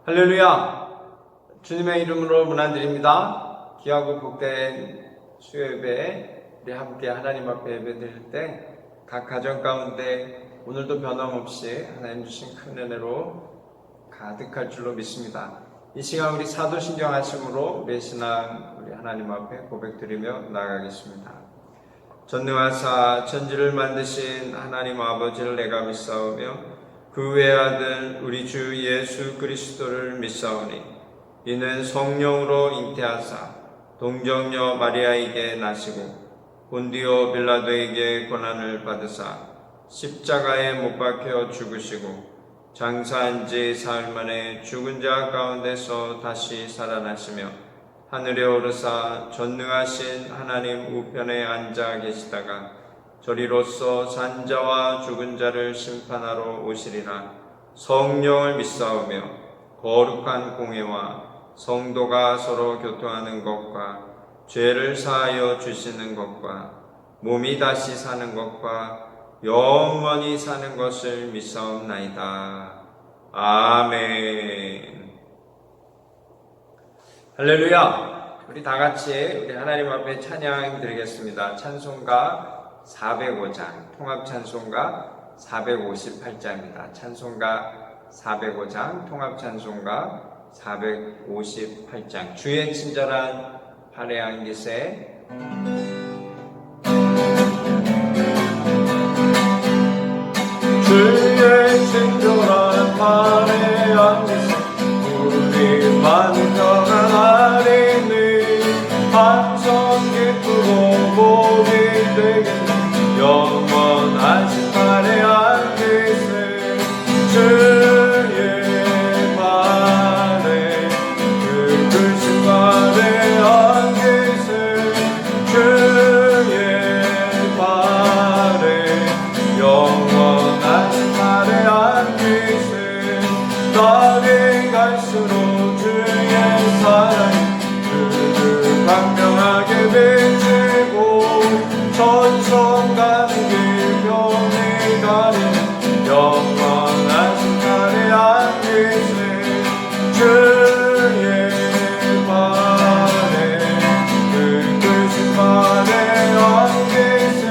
할렐루야! 주님의 이름으로 문안드립니다. 귀하고 복된 수요예배 우리 함께 하나님 앞에 예배드릴 때 각 가정 가운데 오늘도 변함없이 하나님 주신 큰 은혜로 가득할 줄로 믿습니다. 이 시간 우리 사도신경 하심으로 우리의 신앙 우리 하나님 앞에 고백드리며 나아가겠습니다. 전능하사 천지를 만드신 하나님 아버지를 내가 믿사오며 그 외아들 우리 주 예수 그리스도를 믿사오니 이는 성령으로 잉태하사 동정녀 마리아에게 나시고 본디오 빌라도에게 고난을 받으사 십자가에 못 박혀 죽으시고 장사한 지 사흘 만에 죽은 자 가운데서 다시 살아나시며 하늘에 오르사 전능하신 하나님 우편에 앉아 계시다가 저리로서 산 자와 죽은 자를 심판하러 오시리라. 성령을 믿사오며 거룩한 공회와 성도가 서로 교통하는 것과 죄를 사하여 주시는 것과 몸이 다시 사는 것과 영원히 사는 것을 믿사옵나이다. 아멘. 할렐루야. 우리 다같이 우리 하나님 앞에 찬양 드리겠습니다. 찬송가 405장, 통합찬송가 458장입니다. 찬송가 405장, 통합찬송가 458장. 주의 친절한 발의 기세. 주의 친절한 발의 기세, 우리 만병한 아리니 반성 기쁘고 복이 되겠네. 영원하신 발의 기세, 주의 발에 그 크신 발의 기세, 주의 발에 영원하신 발의 기세. 날이 갈수록 주의 사랑이 그를 광명하게 비치고 천성 가는 길 병이 가리는 영원하신 발의 기세, 주의 발에 그 크신 발의 기세,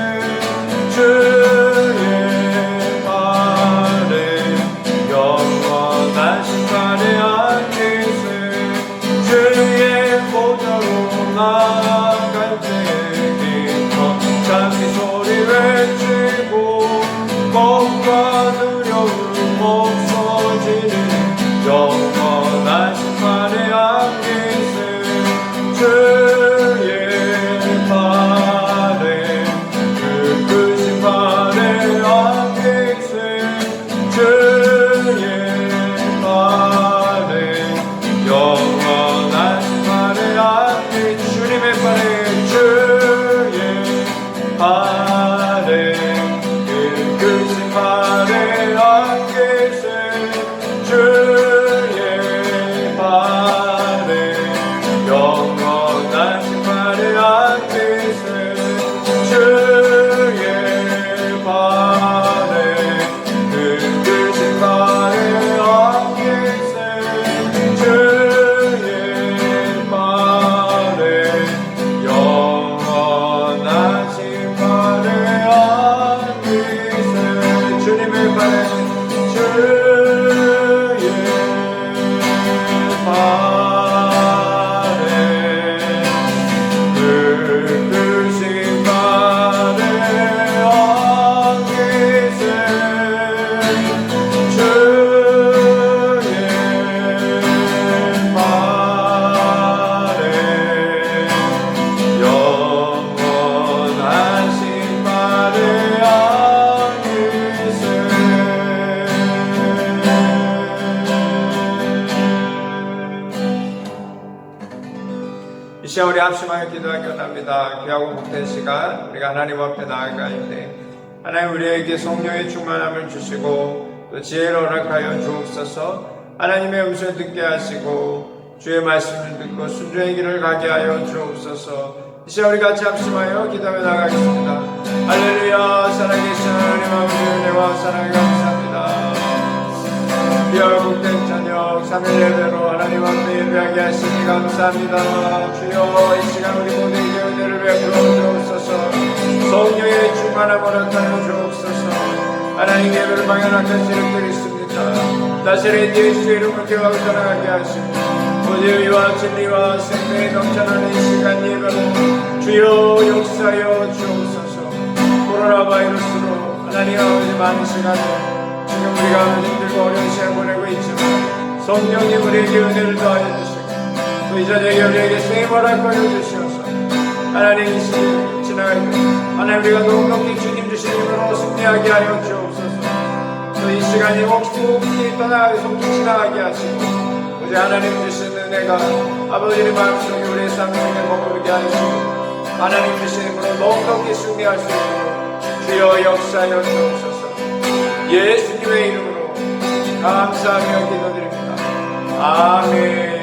주의 발에 영원하신 발의 기세. 주의 보좌로 나아갈 때에 기뻐 찬미 소리 외치고 겁과 두려움 없어지는 영원하신 발의 기세, 주의 발에 그 크신 발의 기세, 주의 발에 영원하신 발의 기세. 주님의 발에, 주의 발에 그 크신 발의 기세, 주의 발에 영원하신 발의 기세, 주의 발에 그 크신 발의 기세, 주의 발에 영원하신 발의 기세. 주님의 발에, 주의 발에 그 크신 발의 기세, 주의 발에 영원하신 발의 기세. 이 시간 우리 합심하여 기도하기 원합니다. 귀하고 복된 시간 우리가 하나님 앞에 나아갈 때 하나님 우리에게 성령의 충만함을 주시고 또 지혜를 허락하여 주옵소서. 하나님의 음성을 듣게 하시고 주의 말씀을 듣고 순종의 길을 가게 하여 주옵소서. 이 시간 우리 같이 합심하여 기도하며 나가겠습니다. 할렐루야. 살아계신 하나님 아버지 은혜와 사랑을 감사합니다. 귀하고 복된 저녁 3일 예배로 하나님 앞에 예배하게 하시니 감사합니다. 주여 이 시간 우리 모두에게 은혜를 베풀어 주옵소서. 성령의 충만함을 나타내 주옵소서. 하나님 예배를 방향할 것을 드리십니다. 나사렛 예수의 이름을 기억하고 살아가게 하시고 보혜와 진리와 생명이 넘쳐나는 이 시간 예배로 주여 역사하여 주옵소서. 코로나 바이러스로 하나님 아버지 많은 시간을 지금 우리가 힘들고 어려운 시간 보내고 있지만 성령님 우리에게 은혜를 더하여 주시고 또 이 자리에 우리에게 생활할 거여 주시옵소서. 하나님 이 시간 지나갈 때 하나님 우리가 넉넉히 주님 주신 힘으로 승리하게 하여 주옵소서. 또 이 시간이 혹시 떠나가게 속히 지나가게 하시고 오직 하나님 주신 은혜가 아버지의 마음속에 우리의 삶 속에 머무르게 하시고 하나님 주신 힘으로 넉넉히 승리할 수 있도록 주여 역사하여 주옵소서. 예수님의 이름으로 감사하며 기도드립니다. 아멘.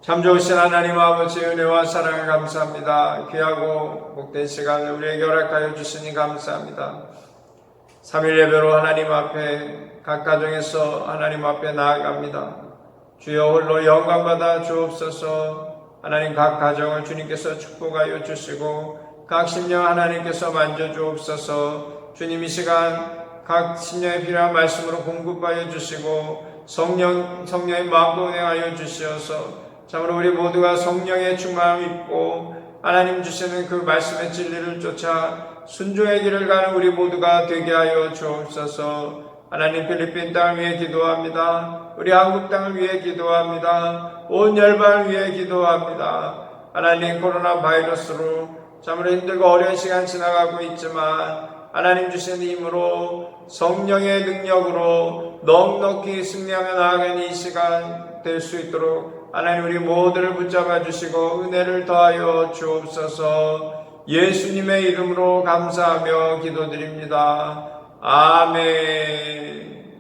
참 좋으신 하나님 아버지의 은혜와 사랑을 감사합니다. 귀하고 복된 시간을 우리에게 허락하여 주시니 감사합니다. 3일 예배로 하나님 앞에 각 가정에서 하나님 앞에 나아갑니다. 주여 홀로 영광받아 주옵소서. 하나님 각 가정을 주님께서 축복하여 주시고 각 심령 하나님께서 만져주옵소서. 주님 이 시간 각 심령에 필요한 말씀으로 공급하여 주시고 성령의 마음도 운행하여 주시어서 참으로 우리 모두가 성령의 충만함을 입고 하나님 주시는 그 말씀의 진리를 쫓아 순종의 길을 가는 우리 모두가 되게 하여 주옵소서. 하나님 필리핀 땅을 위해 기도합니다. 우리 한국 땅을 위해 기도합니다. 온 열방을 위해 기도합니다. 하나님 코로나 바이러스로 참으로 힘들고 어려운 시간 지나가고 있지만 하나님 주신 힘으로 성령의 능력으로 넉넉히 승리하며 나아가는 이 시간 될 수 있도록 하나님 우리 모두를 붙잡아 주시고 은혜를 더하여 주옵소서. 예수님의 이름으로 감사하며 기도드립니다. 아멘.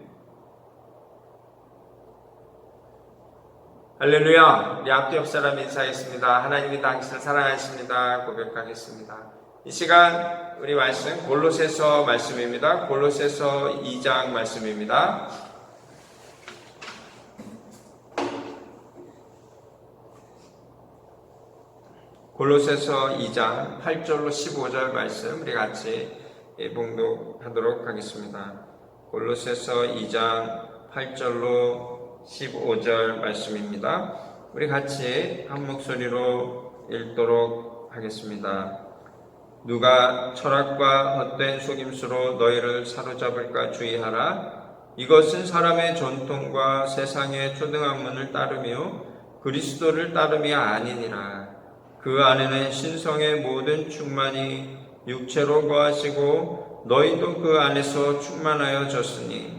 할렐루야. 우리 앞뒤 옆 사람 인사했습니다. 하나님이 당신을 사랑하십니다. 고백하겠습니다. 이 시간 우리 말씀 골로새서 말씀입니다. 골로새서 2장 말씀입니다. 골로새서 2장 8절로 15절 말씀 우리 같이 봉독하도록 하겠습니다. 골로새서 2장 8절로 15절 말씀입니다. 우리 같이 한 목소리로 읽도록 하겠습니다. 누가 철학과 헛된 속임수로 너희를 사로잡을까 주의하라. 이것은 사람의 전통과 세상의 초등학문을 따르며 그리스도를 따름이 아니니라. 그 안에는 신성의 모든 충만이 육체로 거하시고 너희도 그 안에서 충만하여졌으니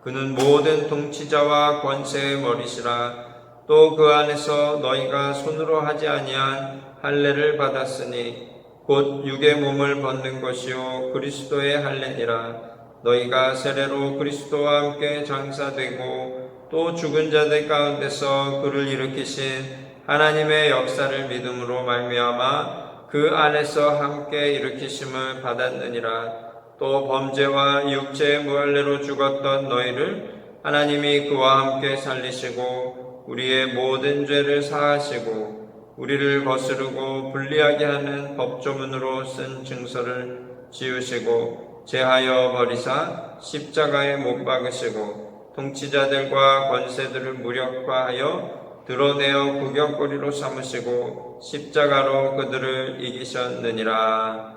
그는 모든 통치자와 권세의 머리시라. 또 그 안에서 너희가 손으로 하지 아니한 할례를 받았으니 곧 육의 몸을 벗는 것이요 그리스도의 할례니라. 너희가 세례로 그리스도와 함께 장사되고 또 죽은 자들 가운데서 그를 일으키신 하나님의 역사를 믿음으로 말미암아 그 안에서 함께 일으키심을 받았느니라. 또 범죄와 육체의 무할례로 죽었던 너희를 하나님이 그와 함께 살리시고 우리의 모든 죄를 사하시고 우리를 거스르고 불리하게 하는 법조문으로 쓴 증서를 지우시고 제하여 버리사 십자가에 못 박으시고 통치자들과 권세들을 무력화하여 드러내어 구경거리로 삼으시고 십자가로 그들을 이기셨느니라.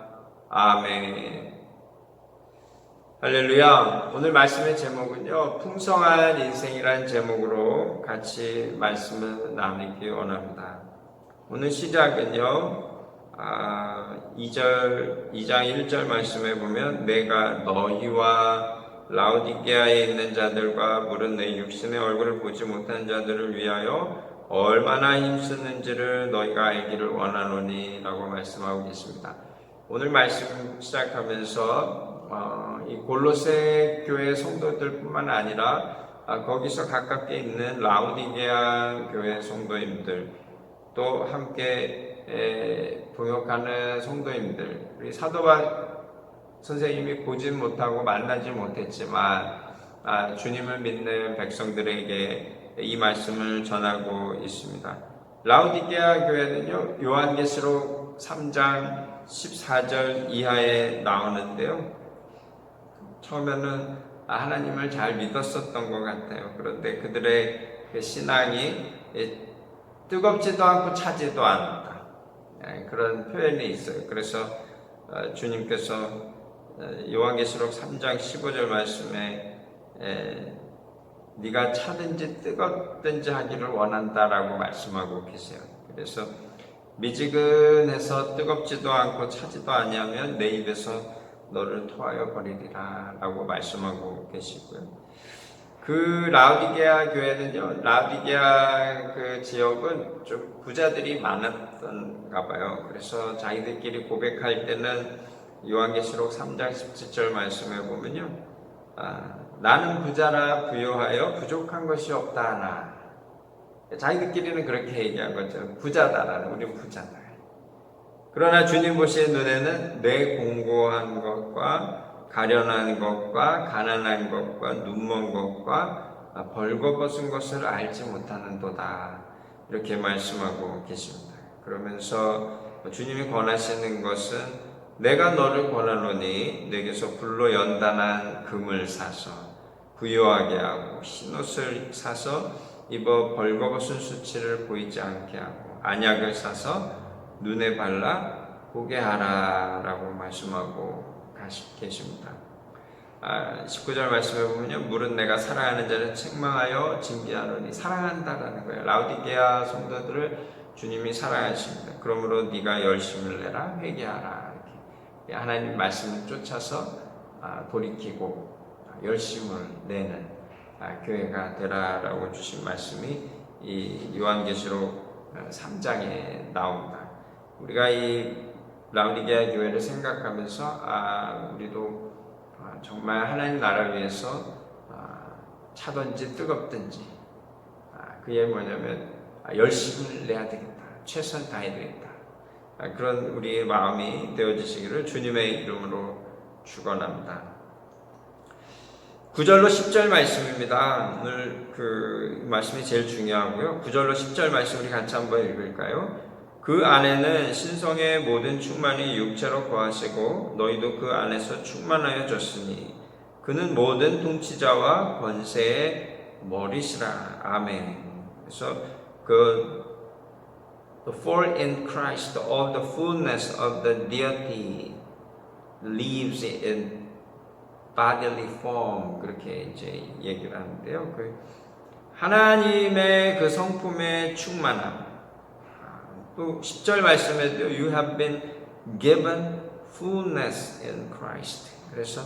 아멘. 할렐루야. 오늘 말씀의 제목은요, 풍성한 인생이란 제목으로 같이 말씀을 나누기 원합니다. 오늘 시작은요, 2장 1절 말씀에 보면 내가 너희와 라오디게아에 있는 자들과 무릇 내 육신의 얼굴을 보지 못한 자들을 위하여 얼마나 힘쓰는지를 너희가 알기를 원하노니 라고 말씀하고 계십니다. 오늘 말씀 시작하면서 이 골로새 교회 성도들뿐만 아니라 거기서 가깝게 있는 라오디게아 교회 성도님들 또 함께 동역하는 성도님들, 우리 사도바 선생님이 보진 못하고 만나지 못했지만 주님을 믿는 백성들에게 이 말씀을 전하고 있습니다. 라우디게아 교회는요, 요한계시록 3장 14절 이하에 나오는데요. 처음에는 하나님을 잘 믿었었던 것 같아요. 그런데 그들의 그 신앙이 뜨겁지도 않고 차지도 않다, 그런 표현이 있어요. 그래서 주님께서 요한계시록 3장 15절 말씀에 네가 차든지 뜨겁든지 하기를 원한다라고 말씀하고 계세요. 그래서 미지근해서 뜨겁지도 않고 차지도 아니하면 내 입에서 너를 토하여 버리리라 라고 말씀하고 계시고요. 그 라우디게아 교회는요, 라우디게아 그 지역은 좀 부자들이 많았던가 봐요. 그래서 자기들끼리 고백할 때는 요한계시록 3장 17절 말씀에 보면요, 나는 부자라 부요하여 부족한 것이 없다 하나. 자기들끼리는 그렇게 얘기한 거죠. 부자다라는, 우리 부자다. 그러나 주님 보시는 눈에는 내 공고한 것과 가련한 것과 가난한 것과 눈먼 것과 벌거벗은 것을 알지 못하는도다, 이렇게 말씀하고 계십니다. 그러면서 주님이 권하시는 것은 내가 너를 권하노니 내게서 불로 연단한 금을 사서 부요하게 하고 흰옷을 사서 입어 벌거벗은 수치를 보이지 않게 하고 안약을 사서 눈에 발라 보게 하라 라고 말씀하고 계십니다. 19절 말씀에 보면요, 물은 내가 사랑하는 자를 책망하여 징계하노니, 사랑한다라는 거예요. 라우디게아 성도들을 주님이 사랑하십니다. 그러므로 네가 열심을 내라, 회개하라, 이렇게 하나님 말씀을 쫓아서 돌이키고 열심을 내는 교회가 되라라고 주신 말씀이 이 요한계시록 3장에 나옵니다. 우리가 이 라우디게아 교회를 생각하면서 우리도 정말 하나님 나라를 위해서 차든지 뜨겁든지 그게 뭐냐면 열심을 내야 되겠다, 최선 다해야 되겠다, 그런 우리의 마음이 되어지시기를 주님의 이름으로 축원합니다. 9절로 10절 말씀입니다. 오늘 그 말씀이 제일 중요하고요. 9절로 10절 말씀 우리 같이 한번 읽을까요? 그 안에는 신성의 모든 충만이 육체로 거하시고 너희도 그 안에서 충만하여 졌으니 그는 모든 통치자와 권세의 머리시라. 아멘. 그래서 for in Christ all the fullness of the deity lives in bodily form, 그렇게 이제 얘기를 하는데요. 하나님의 그 성품의 충만함. 또 10절 말씀에도 You have been given fullness in Christ. 그래서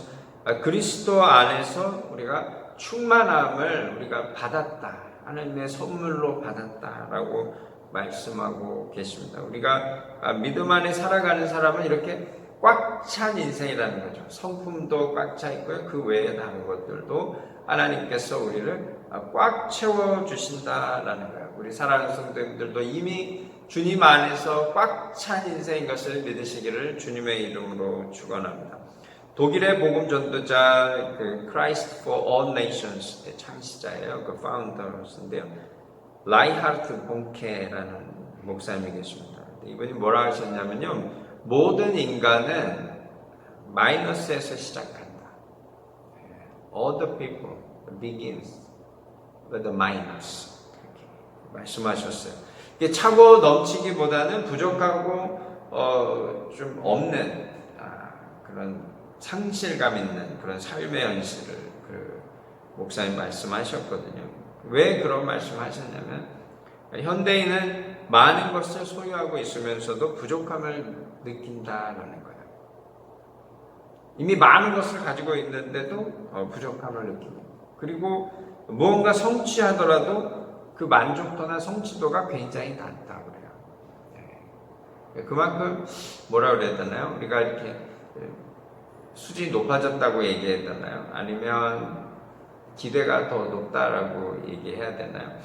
그리스도 안에서 우리가 충만함을 우리가 받았다, 하나님의 선물로 받았다라고 말씀하고 계십니다. 우리가 믿음 안에 살아가는 사람은 이렇게 꽉 찬 인생이라는 거죠. 성품도 꽉 차 있고요. 그 외에 다른 것들도 하나님께서 우리를 꽉 채워주신다라는 거예요. 우리 사랑하는 성도님들도 이미 주님 안에서 꽉 찬 인생인 것을 믿으시기를 주님의 이름으로 축원합니다. 독일의 복음 전도자 Christ for All Nations의 창시자예요. 그 파운더인데요. 라이하르트 본케라는 목사님이 계십니다. 이분이 뭐라 하셨냐면요, 모든 인간은 마이너스에서 시작한다. All the people begins with the minus. 그렇게 말씀하셨어요. 이게 차고 넘치기보다는 부족하고 좀 없는 그런 상실감 있는 그런 삶의 현실을 그 목사님 말씀하셨거든요. 왜 그런 말씀하셨냐면 현대인은 많은 것을 소유하고 있으면서도 부족함을 느낀다라는 거예요. 이미 많은 것을 가지고 있는데도 부족함을 느끼고, 그리고 무언가 성취하더라도 그 만족도나 성취도가 굉장히 낮다고 그래요. 그만큼 뭐라 그래야 되나요? 우리가 이렇게 수준이 높아졌다고 얘기해야 되나요? 아니면 기대가 더 높다라고 얘기해야 되나요?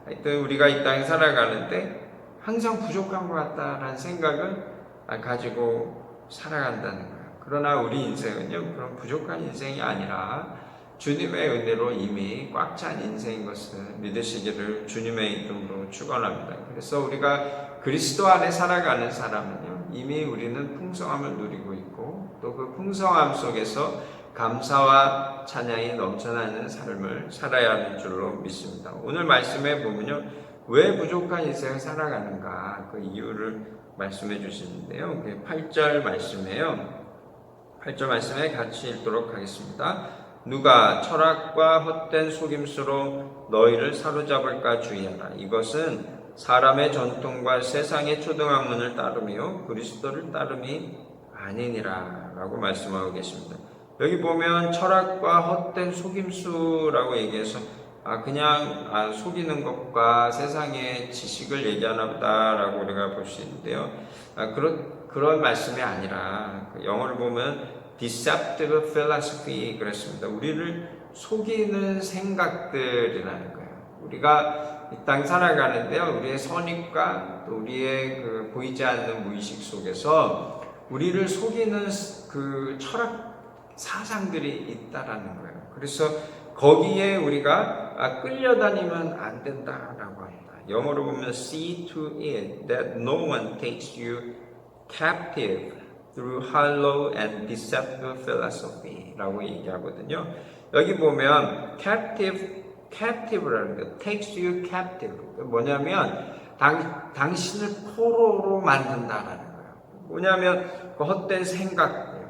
하여튼 우리가 이 땅에 살아가는데 항상 부족한 것 같다라는 생각을 가지고 살아간다는 거예요. 그러나 우리 인생은요, 그런 부족한 인생이 아니라 주님의 은혜로 이미 꽉 찬 인생인 것을 믿으시기를 주님의 이름으로 축원합니다. 그래서 우리가 그리스도 안에 살아가는 사람은요, 이미 우리는 풍성함을 누리고 있고 또 그 풍성함 속에서 감사와 찬양이 넘쳐나는 삶을 살아야 하는 줄로 믿습니다. 오늘 말씀에 보면요, 왜 부족한 인생을 살아가는가 그 이유를 말씀해 주시는데요. 8절 말씀이에요. 8절 말씀에 같이 읽도록 하겠습니다. 누가 철학과 헛된 속임수로 너희를 사로잡을까 주의하라. 이것은 사람의 전통과 세상의 초등학문을 따르며 그리스도를 따름이 아니니라 라고 말씀하고 계십니다. 여기 보면 철학과 헛된 속임수라고 얘기해서 그냥 속이는 것과 세상의 지식을 얘기하나 보다라고 우리가 볼 수 있는데요. 그런 말씀이 아니라 영어를 보면 deceptive philosophy 그랬습니다. 우리를 속이는 생각들이라는 거예요. 우리가 이 땅 살아가는데요, 우리의 선입과 또 우리의 그 보이지 않는 무의식 속에서 우리를 속이는 그 철학 사상들이 있다라는 거예요. 그래서 거기에 우리가 끌려다니면 안 된다라고 합니다. 영어로 보면 see to it that no one takes you captive through hollow and deceptive philosophy라고 얘기하거든요. 여기 보면 captive라는 거, takes you captive. 뭐냐면 당신을 포로로 만든다라는 거예요. 뭐냐면 그 헛된 생각들,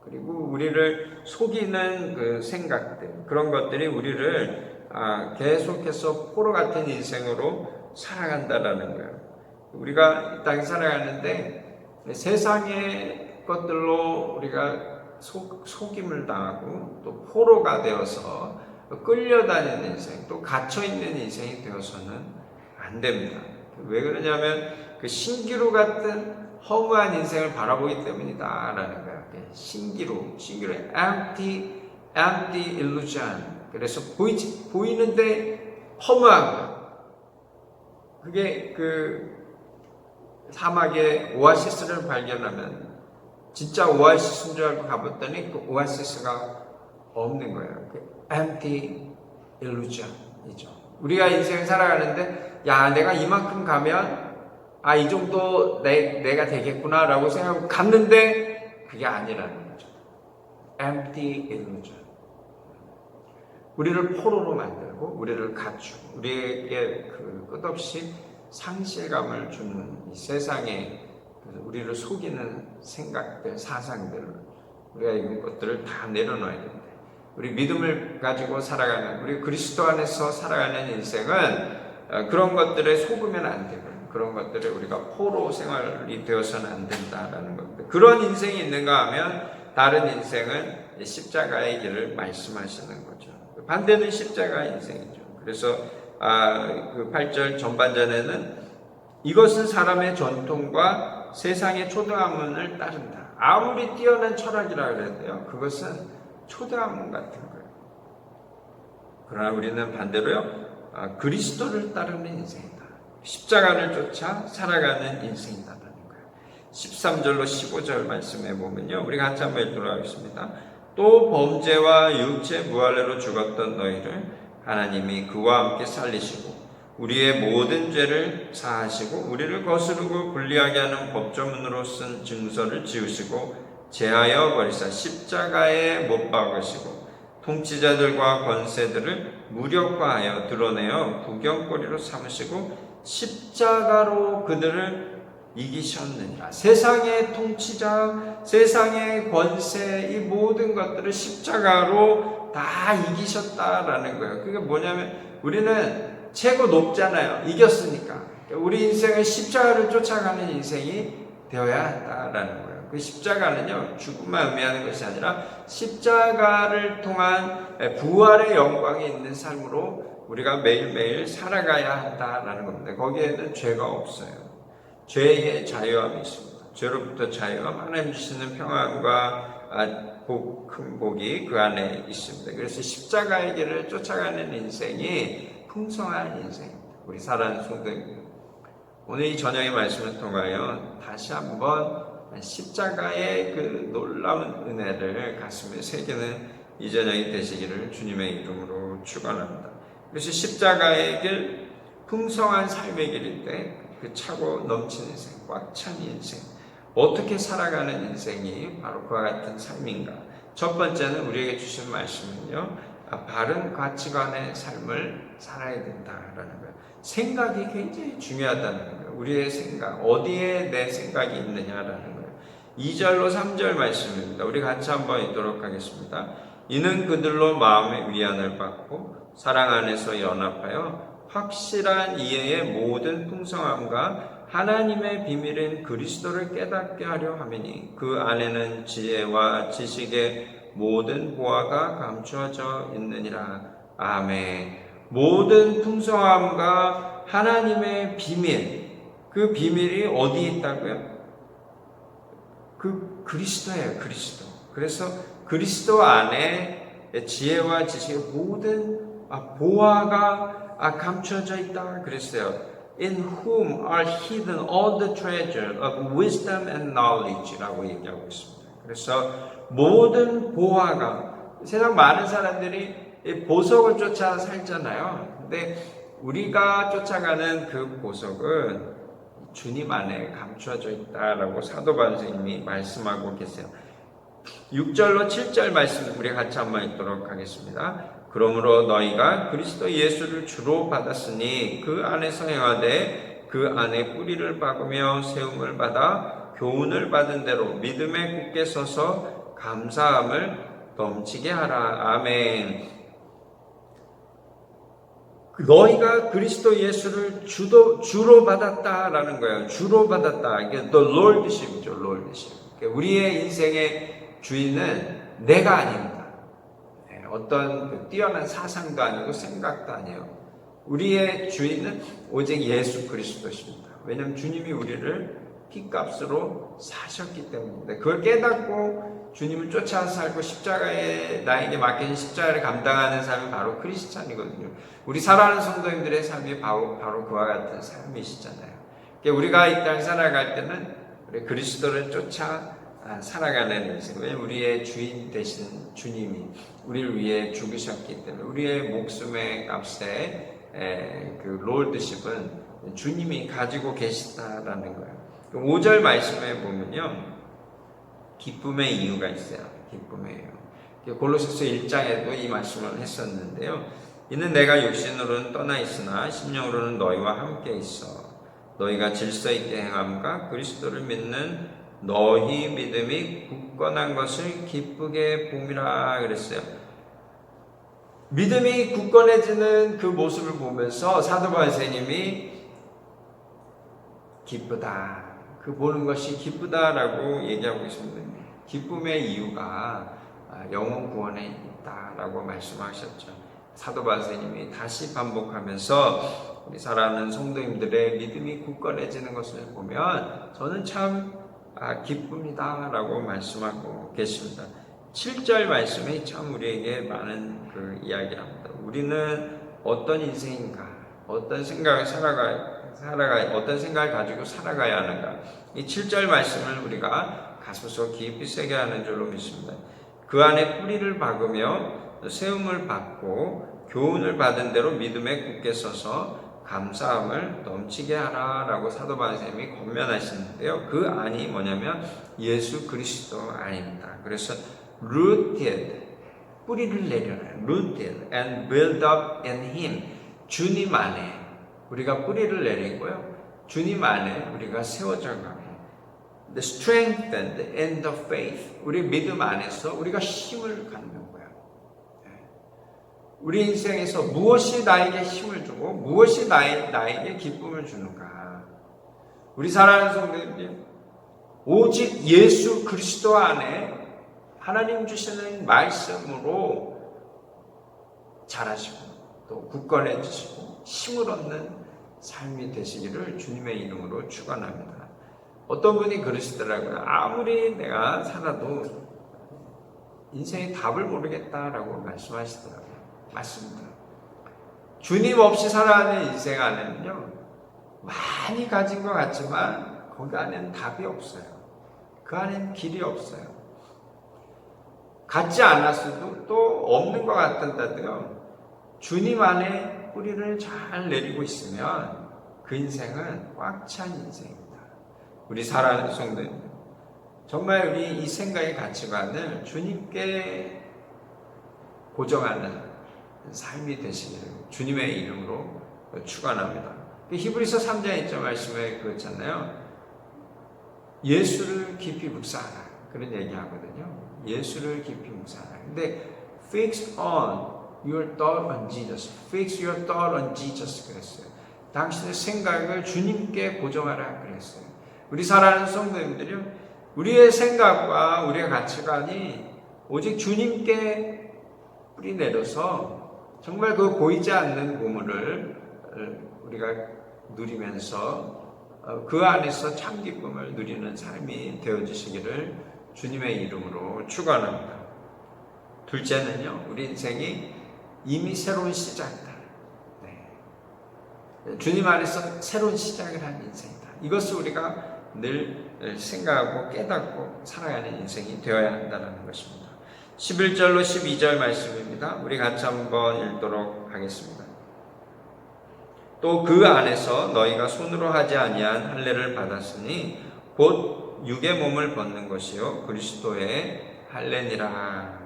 그리고 우리를 속이는 그 생각들, 그런 것들이 우리를 계속해서 포로 같은 인생으로 살아간다라는 거예요. 우리가 이 땅에 살아가는데 세상의 것들로 우리가 속임을 당하고 또 포로가 되어서 끌려다니는 인생, 또 갇혀있는 인생이 되어서는 안 됩니다. 왜 그러냐면 그 신기루 같은 허무한 인생을 바라보기 때문이다라는 거예요. 신기루, empty illusion. 그래서 보이는데 허무한 거. 그게 그 사막에 오아시스를 발견하면 진짜 오아시스인 줄 알고 가봤더니 그 오아시스가 없는 거예요. 그 empty illusion이죠. 우리가 인생을 살아가는데 내가 이만큼 가면 이 정도 내가 되겠구나 라고 생각하고 갔는데 그게 아니라는 거죠. empty illusion. 우리를 포로로 만들고 우리를 갖추고 우리에게 그 끝없이 상실감을 주는 이 세상에 우리를 속이는 생각들, 사상들, 우리가 이런 것들을 다 내려놔야 됩니다. 우리 믿음을 가지고 살아가는, 우리 그리스도 안에서 살아가는 인생은 그런 것들에 속으면 안 되고 그런 것들에 우리가 포로 생활이 되어서는 안 된다라는 겁니다. 그런 인생이 있는가 하면 다른 인생은 십자가의 길을 말씀하시는 거죠. 반대는 십자가 인생이죠. 그래서 그 8절 전반전에는 이것은 사람의 전통과 세상의 초등학문을 따른다. 아무리 뛰어난 철학이라 그래도요, 그것은 초등학문 같은 거예요. 그러나 우리는 반대로요, 그리스도를 따르는 인생이다. 십자가를 쫓아 살아가는 인생이다라는 거예요. 13절로 15절 말씀해 보면요, 우리가 같이 한번 읽도록 하겠습니다. 또 범죄와 육체 무할례로 죽었던 너희를 하나님이 그와 함께 살리시고 우리의 모든 죄를 사하시고 우리를 거스르고 불리하게 하는 법조문으로 쓴 증서를 지우시고 제하여 버리사 십자가에 못 박으시고 통치자들과 권세들을 무력화하여 드러내어 구경거리로 삼으시고 십자가로 그들을 이기셨느니라. 세상의 통치자, 세상의 권세, 이 모든 것들을 십자가로 다 이기셨다라는 거예요. 그게 뭐냐면 우리는 최고 높잖아요. 이겼으니까. 우리 인생은 십자가를 쫓아가는 인생이 되어야 한다라는 거예요. 그 십자가는요, 죽음만 의미하는 것이 아니라 십자가를 통한 부활의 영광이 있는 삶으로 우리가 매일매일 살아가야 한다라는 겁니다. 거기에는 죄가 없어요. 죄의 자유함이 있습니다. 죄로부터 자유함, 하나님 주시는 평안과 큰 복이 그 안에 있습니다. 그래서 십자가의 길을 쫓아가는 인생이 풍성한 인생입니다. 우리 사랑하는 성도님, 오늘 이 저녁의 말씀을 통하여 다시 한번 십자가의 그 놀라운 은혜를 가슴에 새기는 이 저녁이 되시기를 주님의 이름으로 축원합니다. 그래서 십자가의 길, 풍성한 삶의 길인데 그 차고 넘치는 인생, 꽉 찬 인생, 어떻게 살아가는 인생이 바로 그와 같은 삶인가? 첫 번째는 우리에게 주신 말씀은요, 바른 가치관의 삶을 살아야 된다라는 거예요. 생각이 굉장히 중요하다는 거예요. 우리의 생각, 어디에 내 생각이 있느냐라는 거예요. 2절로 3절 말씀입니다. 우리 같이 한번 읽도록 하겠습니다. 이는 그들로 마음의 위안을 받고 사랑 안에서 연합하여 확실한 이해의 모든 풍성함과 하나님의 비밀인 그리스도를 깨닫게 하려 함이니 그 안에는 지혜와 지식의 모든 보화가 감추어져 있느니라. 아멘. 모든 풍성함과 하나님의 비밀, 그 비밀이 어디에 있다고요? 그 그리스도예요. 그리스도. 그래서 그리스도 안에 지혜와 지식의 모든 보화가 감춰져 있다 그랬어요. In whom are hidden all the treasure of wisdom and knowledge라고 얘기하고 있습니다. 그래서 모든 보화가, 세상 많은 사람들이 보석을 쫓아 살잖아요. 근데 우리가 쫓아가는 그 보석은 주님 안에 감추어져 있다라고 사도 바울 선생님이 말씀하고 계세요. 6절로 7절 말씀 우리 같이 한번 읽도록 하겠습니다. 그러므로 너희가 그리스도 예수를 주로 받았으니 그 안에서 행하되 그 안에 뿌리를 박으며 세움을 받아 교훈을 받은 대로 믿음에 굳게 서서 감사함을 넘치게 하라. 아멘. 너희가 그리스도 예수를 주로 받았다라는 거예요. 주로 받았다. 이게 the Lordship이죠. Lordship. 우리의 인생의 주인은 내가 아닙니다. 어떤 뛰어난 사상도 아니고 생각도 아니에요. 우리의 주인은 오직 예수 그리스도십니다. 왜냐하면 주님이 우리를 피값으로 사셨기 때문입니다. 그걸 깨닫고 주님을 쫓아 살고 십자가에 나에게 맡긴 십자가를 감당하는 삶이 바로 크리스찬이거든요. 우리 사랑하는 성도님들의 삶이 바로 그와 같은 삶이시잖아요. 우리가 이 땅 살아갈 때는 우리 그리스도를 쫓아 살아가는 인생. 왜냐하면 우리의 주인 되신 주님이 우리를 위해 죽으셨기 때문에 우리의 목숨의 값에 그 롤드십은 주님이 가지고 계시다라는 거예요. 5절 말씀에 보면요, 기쁨의 이유가 있어요. 기쁨의 이유. 골로새서 1장에도 이 말씀을 했었는데요. 이는 내가 육신으로는 떠나 있으나 심령으로는 너희와 함께 있어. 너희가 질서 있게 행함과 그리스도를 믿는 너희 믿음이 굳건한 것을 기쁘게 봄이라 그랬어요. 믿음이 굳건해지는 그 모습을 보면서 사도 바울 선생님이 기쁘다. 그 보는 것이 기쁘다라고 얘기하고 있습니다. 기쁨의 이유가 영혼 구원에 있다라고 말씀하셨죠. 사도 바울 선생님이 다시 반복하면서 우리 사랑하는 성도님들의 믿음이 굳건해지는 것을 보면 저는 참 기쁩니다라고 말씀하고 계십니다. 7절 말씀이 참 우리에게 많은 그 이야기를 합니다. 우리는 어떤 인생인가, 어떤 생각을 어떤 생각을 가지고 살아가야 하는가. 이 7절 말씀을 우리가 가슴속 깊이 새게 하는 줄로 믿습니다. 그 안에 뿌리를 박으며 세움을 받고 교훈을 받은 대로 믿음에 굳게 서서 감사함을 넘치게 하라라고 사도 바울 선생님이 권면하시는데요. 그 안이 뭐냐면 예수 그리스도 안입니다. 그래서 rooted, 뿌리를 내려놔요. rooted and built up in Him. 주님 안에 우리가 뿌리를 내리고요. 주님 안에 우리가 세워져 가고 the strengthened in the faith. 우리 믿음 안에서 우리가 힘을 갖는 거예요. 우리 인생에서 무엇이 나에게 힘을 주고 무엇이 나에게 기쁨을 주는가. 우리 사랑하는 성도님들, 오직 예수 그리스도 안에 하나님 주시는 말씀으로 자라시고 또 굳건해지시고 힘을 얻는 삶이 되시기를 주님의 이름으로 축원합니다. 어떤 분이 그러시더라고요. 아무리 내가 살아도 인생의 답을 모르겠다라고 말씀하시더라고요. 맞습니다. 주님 없이 살아가는 인생 안에는요, 많이 가진 것 같지만 거기 안에는 답이 없어요. 그 안에는 길이 없어요. 갖지 않았어도 또 없는 것 같던데도요, 주님 안에 뿌리를 잘 내리고 있으면 그 인생은 꽉 찬 인생입니다. 우리 사랑하는 성도님들, 정말 우리 이 생각의 가치관을 주님께 고정하는 삶이 되시기를 주님의 이름으로 축원합니다. 히브리서 3장 1절 말씀에 그렇잖아요. 예수를 깊이 묵상하라, 그런 얘기하거든요. 예수를 깊이 묵상하라. 근데 fix on your thought on Jesus. Fix your thought on Jesus 그랬어요. 당신의 생각을 주님께 고정하라 그랬어요. 우리 사랑하는 성도님들이요, 우리의 생각과 우리의 가치관이 오직 주님께 뿌리 내려서 정말 그 보이지 않는 보물을 우리가 누리면서 그 안에서 참 기쁨을 누리는 삶이 되어주시기를 주님의 이름으로 축원합니다. 둘째는요, 우리 인생이 이미 새로운 시작이다. 네. 주님 안에서 새로운 시작을 한 인생이다. 이것을 우리가 늘 생각하고 깨닫고 살아가는 인생이 되어야 한다는 것입니다. 11절로 12절 말씀입니다. 우리 같이 한번 읽도록 하겠습니다. 또 그 안에서 너희가 손으로 하지 아니한 할례를 받았으니 곧 육의 몸을 벗는 것이요 그리스도의 할례니라.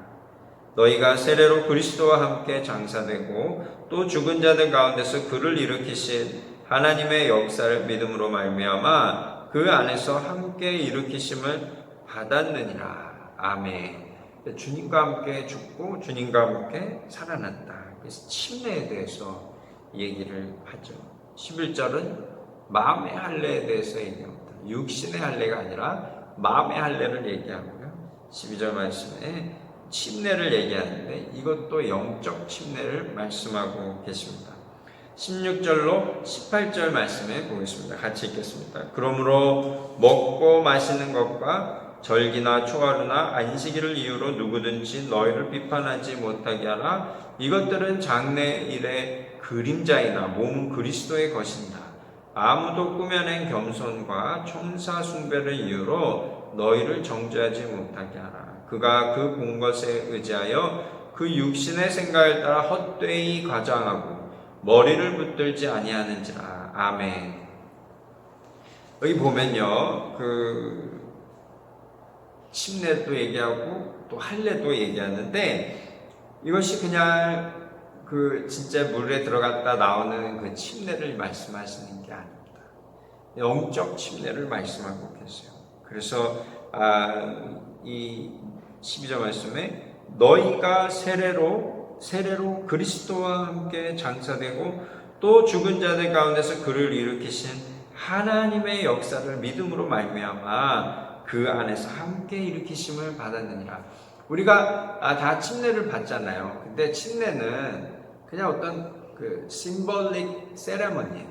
너희가 세례로 그리스도와 함께 장사되고 또 죽은 자들 가운데서 그를 일으키신 하나님의 역사를 믿음으로 말미암아 그 안에서 함께 일으키심을 받았느니라. 아멘. 주님과 함께 죽고 주님과 함께 살아났다. 그래서 침례에 대해서 얘기를 하죠. 11절은 마음의 할례에 대해서 얘기합니다. 육신의 할례가 아니라 마음의 할례를 얘기하고요. 12절 말씀에 침례를 얘기하는데 이것도 영적 침례를 말씀하고 계십니다. 16절로 18절 말씀에 보겠습니다. 같이 읽겠습니다. 그러므로 먹고 마시는 것과 절기나 초하루나 안식일을 이유로 누구든지 너희를 비판하지 못하게 하라. 이것들은 장래일의 그림자이나 몸은 그리스도의 것이다. 아무도 꾸며낸 겸손과 천사 숭배를 이유로 너희를 정죄하지 못하게 하라. 그가 그 본 것에 의지하여 그 육신의 생각을 따라 헛되이 과장하고 머리를 붙들지 아니하는지라. 아멘. 여기 보면요, 그 침례도 얘기하고 또 할례도 얘기하는데 이것이 그냥 그 진짜 물에 들어갔다 나오는 그 침례를 말씀하시는 게 아닙니다. 영적 침례를 말씀하고 계세요. 그래서 이 12절 말씀에 너희가 세례로 그리스도와 함께 장사되고 또 죽은 자들 가운데서 그를 일으키신 하나님의 역사를 믿음으로 말미암아 그 안에서 함께 일으키심을 받았느니라. 우리가 다 침례를 받잖아요. 근데 침례는 그냥 어떤 그 심볼릭 세레머니예요.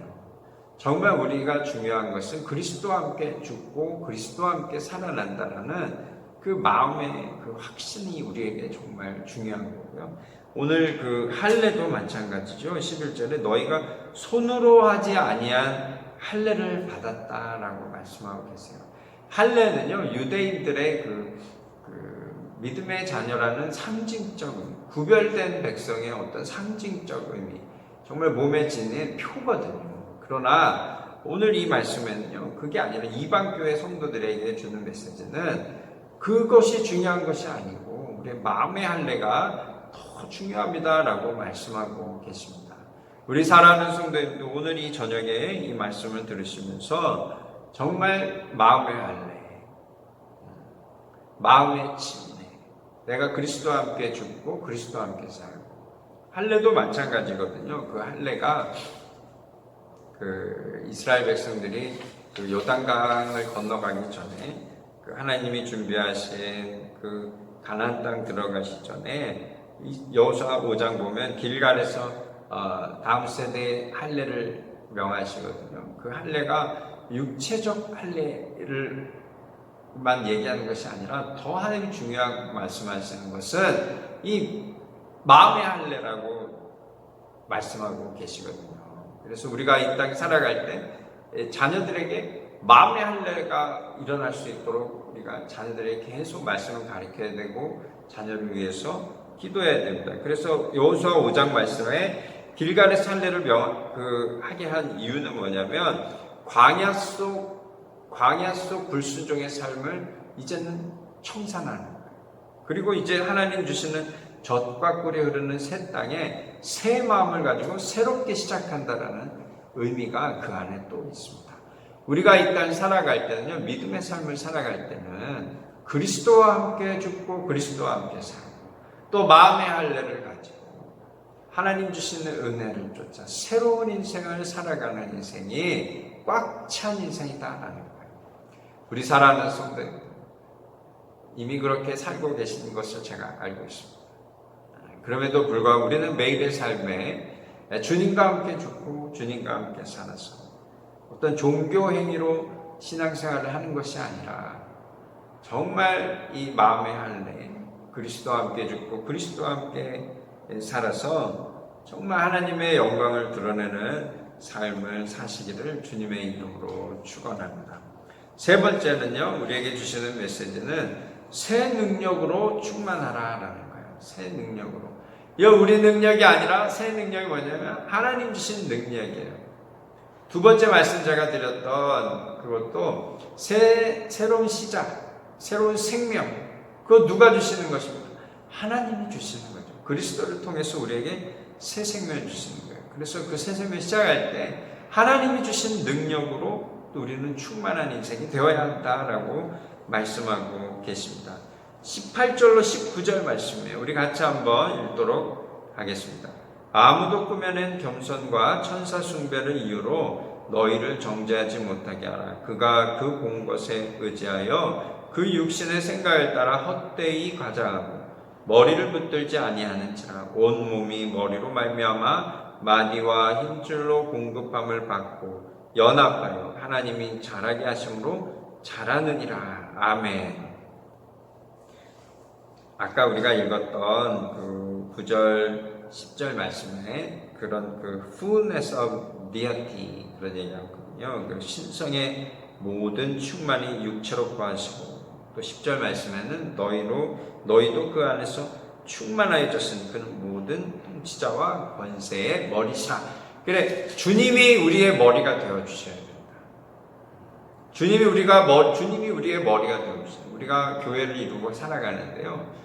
정말 우리가 중요한 것은 그리스도와 함께 죽고 그리스도와 함께 살아난다라는 그 마음의 그 확신이 우리에게 정말 중요한 거고요. 오늘 그 할례도 마찬가지죠. 11절에 너희가 손으로 하지 아니한 할례를 받았다라고 말씀하고 계세요. 할례는요, 유대인들의 그 믿음의 자녀라는 상징적 의미, 구별된 백성의 어떤 상징적 의미, 정말 몸에 지닌 표거든요. 그러나 오늘 이 말씀에는요, 그게 아니라 이방교회 성도들에게 주는 메시지는 그것이 중요한 것이 아니고 우리의 마음의 할례가 더 중요합니다라고 말씀하고 계십니다. 우리 사랑하는 성도님도 오늘 이 저녁에 이 말씀을 들으시면서 정말 마음의 할례, 마음의 침례, 내가 그리스도와 함께 죽고 그리스도와 함께 살고, 할례도 마찬가지거든요. 그 할례가 그 이스라엘 백성들이 그 요단강을 건너가기 전에 그 하나님이 준비하신 그 가나안 땅 들어가시 전에 여호수아 5장 보면 길갈에서 다음 세대의 할례를 명하시거든요. 그 할례가 육체적 할례를 만 얘기하는 것이 아니라 더 하나님이 중요한 말씀하시는 것은 이 마음의 할례라고 말씀하고 계시거든요. 그래서 우리가 이 땅에 살아갈 때 자녀들에게 마음의 할례가 일어날 수 있도록 우리가 자녀들에게 계속 말씀을 가르쳐야 되고 자녀를 위해서 기도해야 됩니다. 그래서 여호수아 5장 말씀에 길갈에서 할례를 하게 한 이유는 뭐냐면 광야 속 불순종의 삶을 이제는 청산하는 거예요. 그리고 이제 하나님 주시는 젖과 꿀이 흐르는 새 땅에 새 마음을 가지고 새롭게 시작한다라는 의미가 그 안에 또 있습니다. 우리가 이 땅 살아갈 때는요, 믿음의 삶을 살아갈 때는 그리스도와 함께 죽고 그리스도와 함께 살고 또 마음의 할례를 가지고 하나님 주시는 은혜를 쫓아 새로운 인생을 살아가는 인생이 꽉 찬 인생이다라는 거예요. 우리 사랑하는 성도들, 이미 그렇게 살고 계시는 것을 제가 알고 있습니다. 그럼에도 불구하고 우리는 매일의 삶에 주님과 함께 죽고 주님과 함께 살아서 어떤 종교 행위로 신앙생활을 하는 것이 아니라 정말 이 마음의 할례, 그리스도와 함께 죽고 그리스도와 함께 살아서 정말 하나님의 영광을 드러내는 삶을 사시기를 주님의 이름으로 축원합니다. 세 번째는요, 우리에게 주시는 메시지는 새 능력으로 충만하라라는 거예요. 새 능력으로. 이거 우리 능력이 아니라 새 능력이 뭐냐면 하나님 주신 능력이에요. 두 번째 말씀 제가 드렸던 그것도 새로운 시작, 새로운 생명, 그거 누가 주시는 것입니까? 하나님이 주시는 거죠. 그리스도를 통해서 우리에게 새 생명을 주시는 거예요. 그래서 그 새 생명을 시작할 때 하나님이 주신 능력으로 또 우리는 충만한 인생이 되어야 한다라고 말씀하고 계십니다. 18절로 19절 말씀이에요. 우리 같이 한번 읽도록 하겠습니다. 아무도 꾸며낸 겸손과 천사 숭배를 이유로 너희를 정죄하지 못하게 하라. 그가 그 본 것에 의지하여 그 육신의 생각을 따라 헛되이 과장하고 머리를 붙들지 아니하는지라. 온 몸이 머리로 말미암아 마디와 힘줄로 공급함을 받고 연합하여 하나님이 자라게 하심으로 자라느니라. 아멘. 아까 우리가 읽었던 그 9절, 10절 말씀에 그런 그 fullness of deity 그런 얘기하거든요. 그 신성의 모든 충만이 육체로 구하시고 또 10절 말씀에는 너희도 그 안에서 충만하여졌으니 그는 모든 통치자와 권세의 머리시라. 그래, 주님이 우리의 머리가 되어 주셔야 됩니다. 주님이 우리의 머리가 되어 주셔요. 우리가 교회를 이루고 살아가는데요.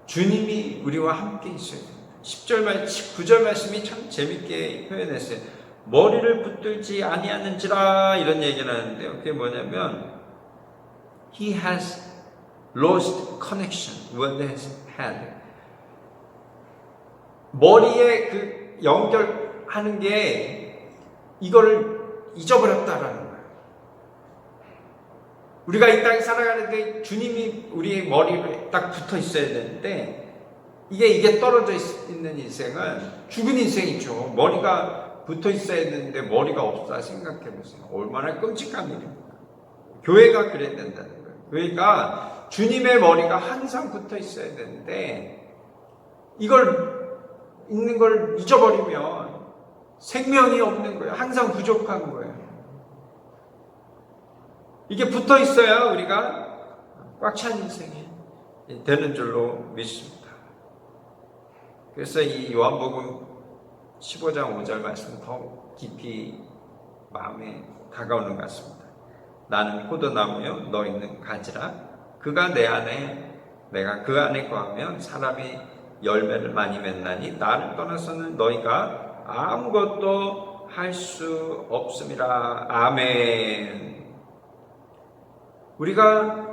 주님이 우리와 함께 있어야 됩니다. 19절 말씀이 참 재밌게 표현했어요. 머리를 붙들지 아니하는지라 이런 얘기를 하는데요. 그게 뭐냐면 He has lost connection with his head. 머리에 그 연결하는 게 이거를 잊어버렸다라는 거예요. 우리가 이 땅에 살아가는데 주님이 우리의 머리에 딱 붙어 있어야 되는데 이게 떨어져 있는 인생은 죽은 인생이죠. 머리가 붙어 있어야 되는데 머리가 없다 생각해 보세요. 얼마나 끔찍한 일입니까? 교회가 그래야 된다는 거예요. 교회가 주님의 머리가 항상 붙어 있어야 되는데 이걸 있는 걸 잊어버리면 생명이 없는 거예요. 항상 부족한 거예요. 이게 붙어 있어야 우리가 꽉 찬 인생이 되는 줄로 믿습니다. 그래서 이 요한복음 15장 5절 말씀은 더 깊이 마음에 다가오는 것 같습니다. 나는 포도나무요 너희는 가지라. 그가 내 안에 내가 그 안에 거하면 사람이 열매를 많이 맺나니 나를 떠나서는 너희가 아무것도 할 수 없음이라. 아멘. 우리가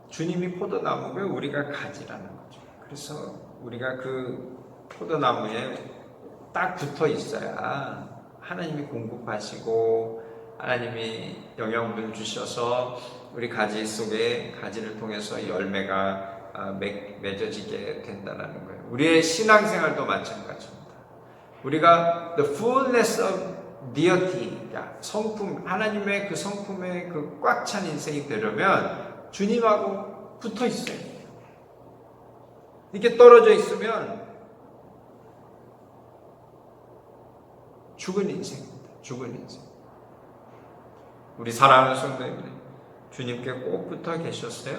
주님이 포도나무고 우리가 가지라는 거죠. 그래서 우리가 그 포도나무에 딱 붙어 있어야 하나님이 공급하시고 하나님이 영양분을 주셔서 우리 가지 속에 가지를 통해서 열매가 맺어지게 된다는 거예요. 우리의 신앙생활도 마찬가지입니다. 우리가 the fullness of deity, 성품, 하나님의 그 성품의 그 꽉 찬 인생이 되려면 주님하고 붙어 있어야 돼요. 이렇게 떨어져 있으면 죽은 인생입니다. 죽은 인생. 우리 사랑하는 성도님들, 주님께 꼭 붙어 계셨어요.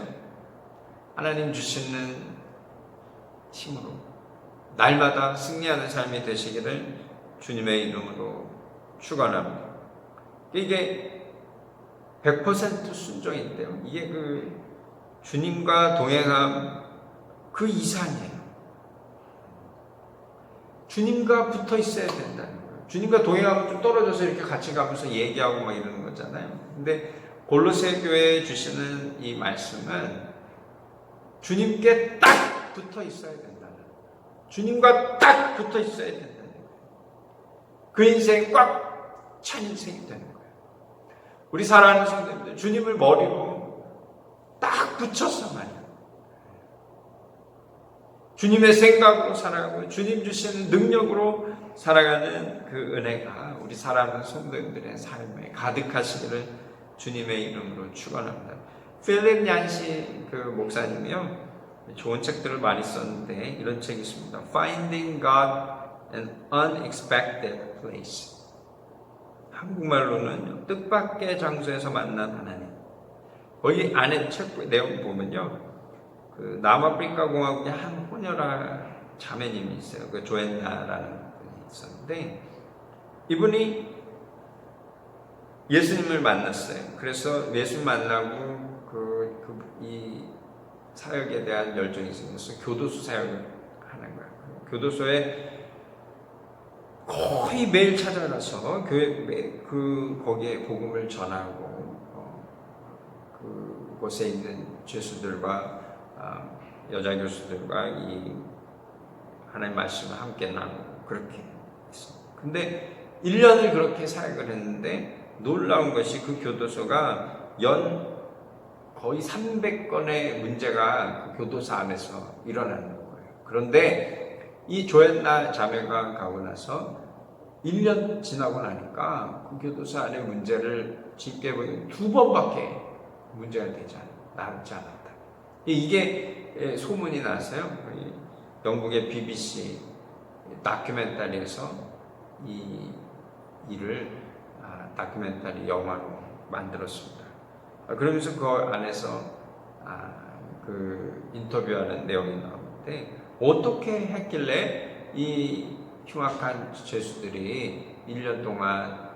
하나님 주시는 힘으로 날마다 승리하는 삶이 되시기를 주님의 이름으로 축원합니다. 이게 100% 순종인데요. 이게 그 주님과 동행함 그 이상이에요. 주님과 붙어 있어야 된다는 거예요. 주님과 동행하면 좀 떨어져서 이렇게 같이 가면서 얘기하고 막 이러는 거잖아요. 근데 골로새 교회에 주시는 이 말씀은 주님께 딱 붙어 있어야 된다는 거예요. 주님과 딱 붙어 있어야 된다는 거예요. 그 인생이 꽉 찬 인생이 되는 거예요. 우리 사랑하는 성도님들, 주님을 머리로 딱 붙였어 말이에요. 주님의 생각으로 살아가고 주님 주시는 능력으로 살아가는 그 은혜가 우리 사랑하는 성도님들의 삶에 가득하시기를 주님의 이름으로 축원합니다. 필립 얀시 그 목사님이요, 좋은 책들을 많이 썼는데 이런 책이 있습니다. Finding God an Unexpected Place. 한국말로는 뜻밖의 장소에서 만난 하나님. 거기 안에 책 내용 보면요, 그 남아프리카 공화국의 한 호녀라 자매님이 있어요. 그 조엔나라는 분이 있었는데 이분이 예수님을 만났어요. 그래서 예수 만나고 이 사역에 대한 열정이 생겨서 교도소 사역을 하는 거예요. 교도소에 거의 매일 찾아가서 거기에 복음을 전하고 그곳에 있는 죄수들과 여자 교수들과 이 하나님의 말씀을 함께 나누고 그렇게 했습니다. 근데 1년을 그렇게 사역을 했는데 놀라운 것이 그 교도소가 연 거의 300건의 문제가 그 교도소 안에서 일어나는 거예요. 그런데 이 조엔나 자매가 가고 나서 1년 지나고 나니까 그 교도소 안에 문제를 집계 보니 2번밖에 문제가 되지 않았다. 이게 소문이 났어요. 영국의 BBC 다큐멘터리에서 이 일을 다큐멘터리 영화로 만들었습니다. 그러면서 그 안에서 그 인터뷰하는 내용이 나오는데 어떻게 했길래 이 흉악한 죄수들이 1년 동안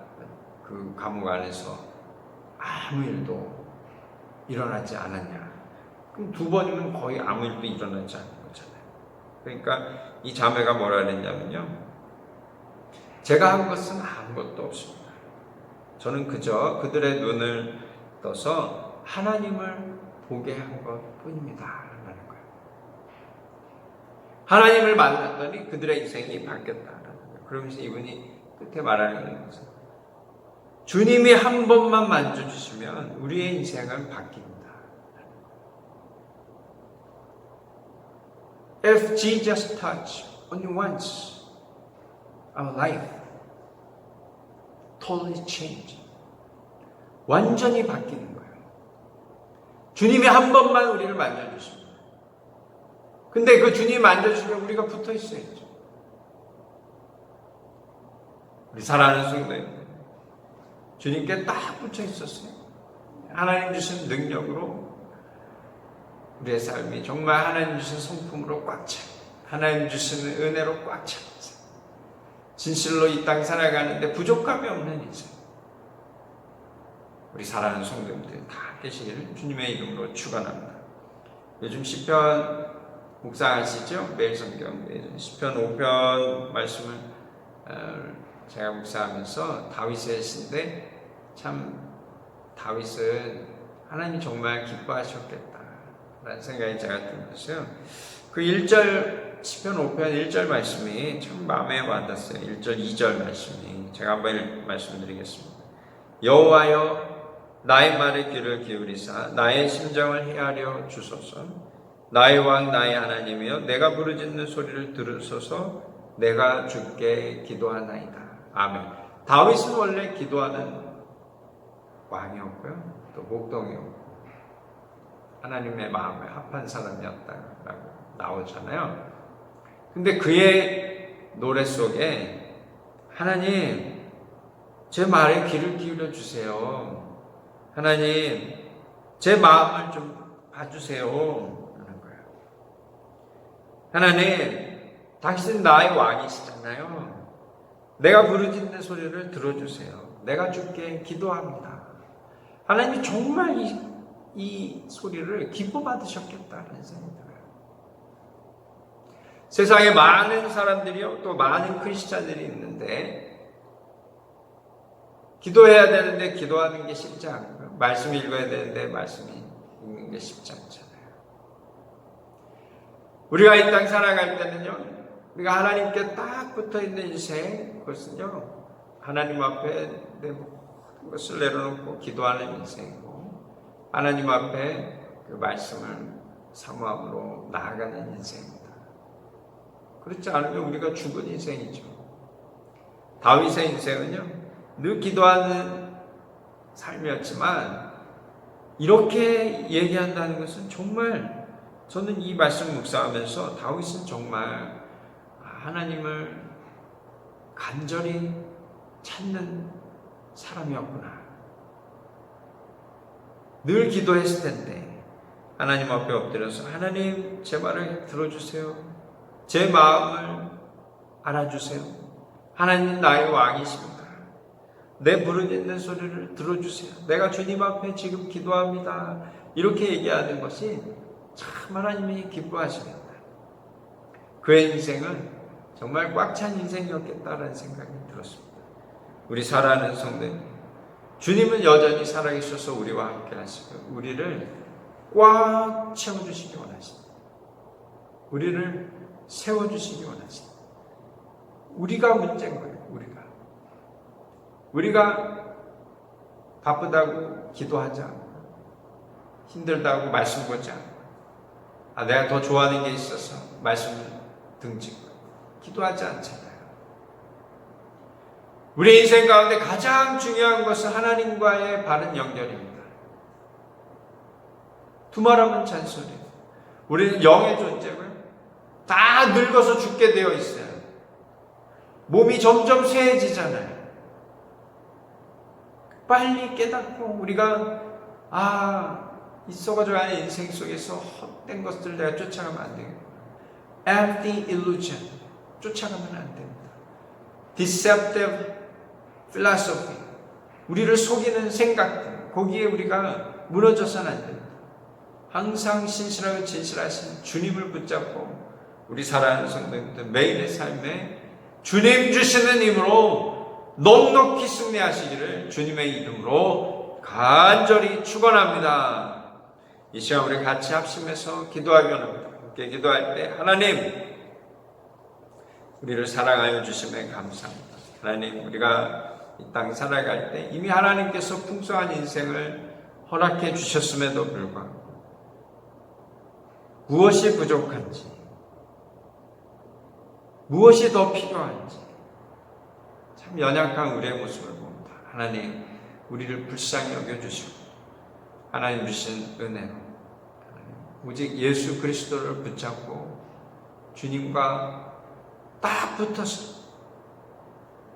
그 감옥 안에서 아무 일도 일어나지 않았냐. 그럼 2번이면 거의 아무 일도 일어나지 않는 거잖아요. 그러니까 이 자매가 뭐라 그랬냐면요, 제가 한 것은 아무것도 없습니다. 저는 그저 그들의 눈을 떠서 하나님을 보게 한 것 뿐입니다 라는 거예요. 하나님을 만났더니 그들의 인생이 바뀌었다라는 거예요. 그러면서 이분이 끝에 말하는 것은 주님이 한 번만 만져주시면 우리의 인생은 바뀝니다. If Jesus touched only once, our life totally changed. 완전히 바뀌는 거예요. 주님이 한 번만 우리를 만져주십니다. 근데 그 주님 만져주시면 우리가 붙어 있어야죠. 우리 사랑하는 성도님, 주님께 딱 붙여 있었어요. 하나님 주신 능력으로 우리의 삶이 정말 하나님 주신 성품으로 꽉 차, 하나님 주시는 은혜로 꽉 차, 진실로 이 땅 살아가는데 부족함이 없는 인생. 우리 사랑하는 성도님들 다 되시기를 주님의 이름으로 축원합니다. 요즘 시편 묵상하시죠? 매일 성경 시편 5편 말씀을 제가 묵상하면서 다윗의 시인데 참 다윗은 하나님이 정말 기뻐하셨겠다 라는 생각이 제가 들었어요. 그 1절 시편 5편 1절 말씀이 참 마음에 와닿았어요. 1절 2절 말씀이 제가 한번 말씀드리겠습니다. 여호와여 나의 말에 귀를 기울이사 나의 심정을 헤아려 주소서. 나의 왕 나의 하나님이여 내가 부르짖는 소리를 들으소서. 내가 주께 기도하나이다. 아멘. 다윗은 원래 기도하는 왕이었고요, 또 목동이었고 하나님의 마음에 합한 사람이었다라고 나오잖아요. 근데 그의 노래 속에 하나님 제 말에 귀를 기울여 주세요. 하나님, 제 마음을 좀 봐주세요. 하는 거예요. 하나님, 당신 나의 왕이시잖아요. 내가 부르짖는 소리를 들어주세요. 내가 주께 기도합니다. 하나님이 정말 이 소리를 기뻐 받으셨겠다는 생각이 들어요. 세상에 많은 사람들이요, 또 많은 크리스찬들이 있는데, 기도해야 되는데 기도하는 게 쉽지 않고요. 말씀 읽어야 되는데 말씀이 읽는 게 쉽지 않잖아요. 우리가 이 땅 살아갈 때는요, 우리가 하나님께 딱 붙어 있는 인생, 그것은요, 하나님 앞에 내 모든 것을 내려놓고 기도하는 인생이고, 하나님 앞에 그 말씀을 사모함으로 나아가는 인생입니다. 그렇지 않으면 우리가 죽은 인생이죠. 다윗의 인생은요, 늘 기도하는 삶이었지만, 이렇게 얘기한다는 것은 정말, 저는 이 말씀 묵상하면서 다윗은 정말 하나님을 간절히 찾는 사람이었구나. 늘 기도했을 텐데 하나님 앞에 엎드려서 하나님, 제 말을 들어주세요. 제 마음을 알아주세요. 하나님 나의 왕이십니다. 내 부르짖는 소리를 들어주세요. 내가 주님 앞에 지금 기도합니다. 이렇게 얘기하는 것이 참 하나님이 기뻐하시겠다. 그의 인생은 정말 꽉 찬 인생이었겠다라는 생각이 들었습니다. 우리 사랑하는 성도님, 주님은 여전히 살아계셔서 우리와 함께 하시고 우리를 꽉 채워주시기 원하십니다. 우리를 세워주시기 원하십니다. 우리가 문제인 거예요. 우리가 바쁘다고 기도하지 않고, 힘들다고 말씀 보지 않고, 내가 더 좋아하는 게 있어서 말씀을 등지고 기도하지 않잖아요. 우리 인생 가운데 가장 중요한 것은 하나님과의 바른 연결입니다. 두말하면 잔소리. 우리는 영의 존재고요, 다 늙어서 죽게 되어 있어요. 몸이 점점 쇠해지잖아요. 빨리 깨닫고 우리가 있어가지고 하는 인생 속에서 헛된 것들을 내가 쫓아가면 안 되겠구나. Empty illusion, 쫓아가면 안 됩니다. Deceptive philosophy, 우리를 속이는 생각들, 거기에 우리가 무너져서는 안 됩니다. 항상 신실하고 진실하신 주님을 붙잡고 우리 사랑하는 성도님들 매일의 삶에 주님 주시는 힘으로 넉넉히 승리하시기를 주님의 이름으로 간절히 축원합니다. 이 시간 우리 같이 합심해서 기도하기 원합니다. 함께 기도할 때 하나님, 우리를 사랑하여 주심에 감사합니다. 하나님, 우리가 이 땅 살아갈 때 이미 하나님께서 풍성한 인생을 허락해 주셨음에도 불구하고 무엇이 부족한지, 무엇이 더 필요한지 참 연약한 우리의 모습을 봅니다. 하나님, 우리를 불쌍히 여겨주시고 하나님 주신 은혜로 오직 예수 그리스도를 붙잡고 주님과 딱 붙어서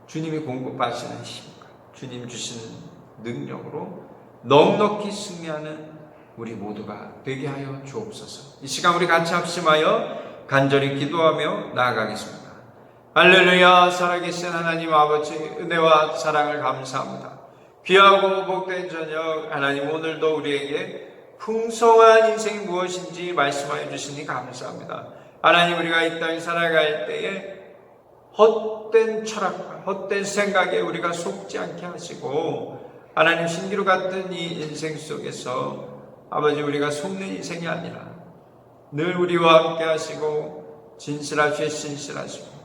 주님이 공급하시는 힘과 주님 주시는 능력으로 넉넉히 승리하는 우리 모두가 되게 하여 주옵소서. 이 시간 우리 같이 합심하여 간절히 기도하며 나아가겠습니다. 할렐루야. 살아계신 하나님 아버지, 은혜와 사랑을 감사합니다. 귀하고 복된 저녁, 하나님 오늘도 우리에게 풍성한 인생이 무엇인지 말씀하여 주시니 감사합니다. 하나님, 우리가 이 땅에 살아갈 때에 헛된 철학과 헛된 생각에 우리가 속지 않게 하시고, 하나님 신기루 같은 이 인생 속에서 아버지 우리가 속는 인생이 아니라 늘 우리와 함께 하시고 진실하시고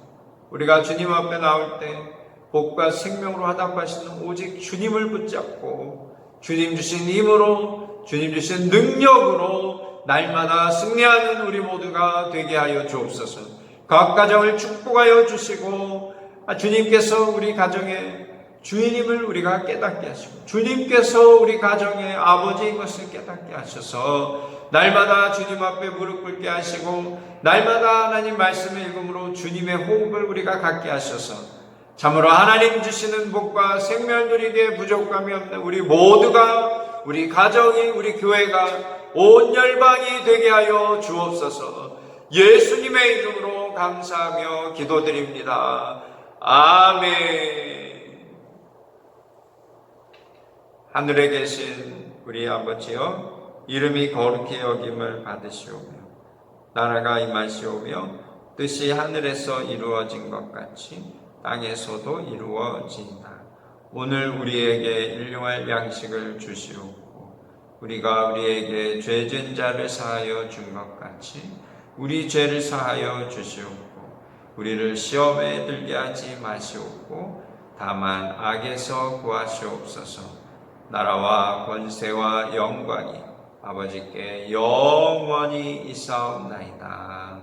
우리가 주님 앞에 나올 때 복과 생명으로 화답하시는 오직 주님을 붙잡고 주님 주신 힘으로 주님 주신 능력으로 날마다 승리하는 우리 모두가 되게 하여 주옵소서. 각 가정을 축복하여 주시고 주님께서 우리 가정의 주인임을 우리가 깨닫게 하시고 주님께서 우리 가정의 아버지인 것을 깨닫게 하셔서 날마다 주님 앞에 무릎 꿇게 하시고 날마다 하나님 말씀을 읽음으로 주님의 호흡을 우리가 갖게 하셔서 참으로 하나님 주시는 복과 생명 누리기에 부족함이 없는 우리 모두가 우리 가정이, 우리 교회가 온 열방이 되게 하여 주옵소서. 예수님의 이름으로 감사하며 기도드립니다. 아멘. 하늘에 계신 우리 아버지여, 이름이 거룩히 여김을 받으시오며 나라가 임하시오며 뜻이 하늘에서 이루어진 것 같이 땅에서도 이루어지이다. 오늘 우리에게 일용할 양식을 주시옵고 우리가 우리에게 죄진 자를 사하여 준 것 같이 우리 죄를 사하여 주시옵고 우리를 시험에 들게 하지 마시옵고 다만 악에서 구하시옵소서. 나라와 권세와 영광이 아버지께 영원히 있사옵나이다.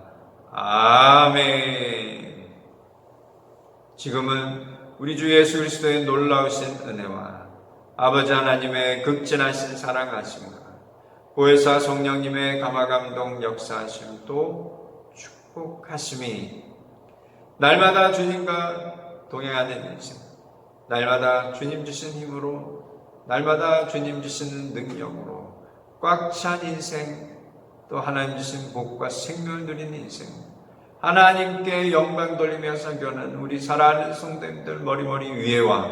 아멘. 지금은 우리 주 예수 그리스도의 놀라우신 은혜와 아버지 하나님의 극진하신 사랑하심과 보혜사 성령님의 감화감동 역사하심도 축복하심이 날마다 주님과 동행하는 인생, 날마다 주님 주신 힘으로, 날마다 주님 주시는 능력으로 꽉 찬 인생, 또 하나님 주신 복과 생명을 누리는 인생, 하나님께 영광 돌리며 설교하는 우리 사랑하는 성도님들 머리머리 위에와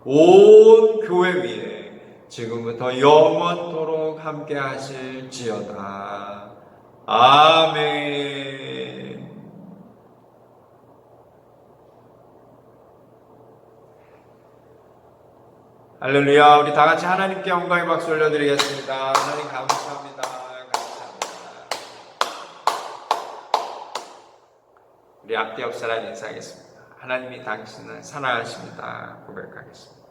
온 교회 위에 지금부터 영원토록 함께 하실지어다. 아멘. 할렐루야. 우리 다 같이 하나님께 영광의 박수 올려드리겠습니다. 하나님 감사합니다. 우리 앞뒤 옆 사람 인사하겠습니다. 하나님이 당신을 사랑하십니다. 고백하겠습니다.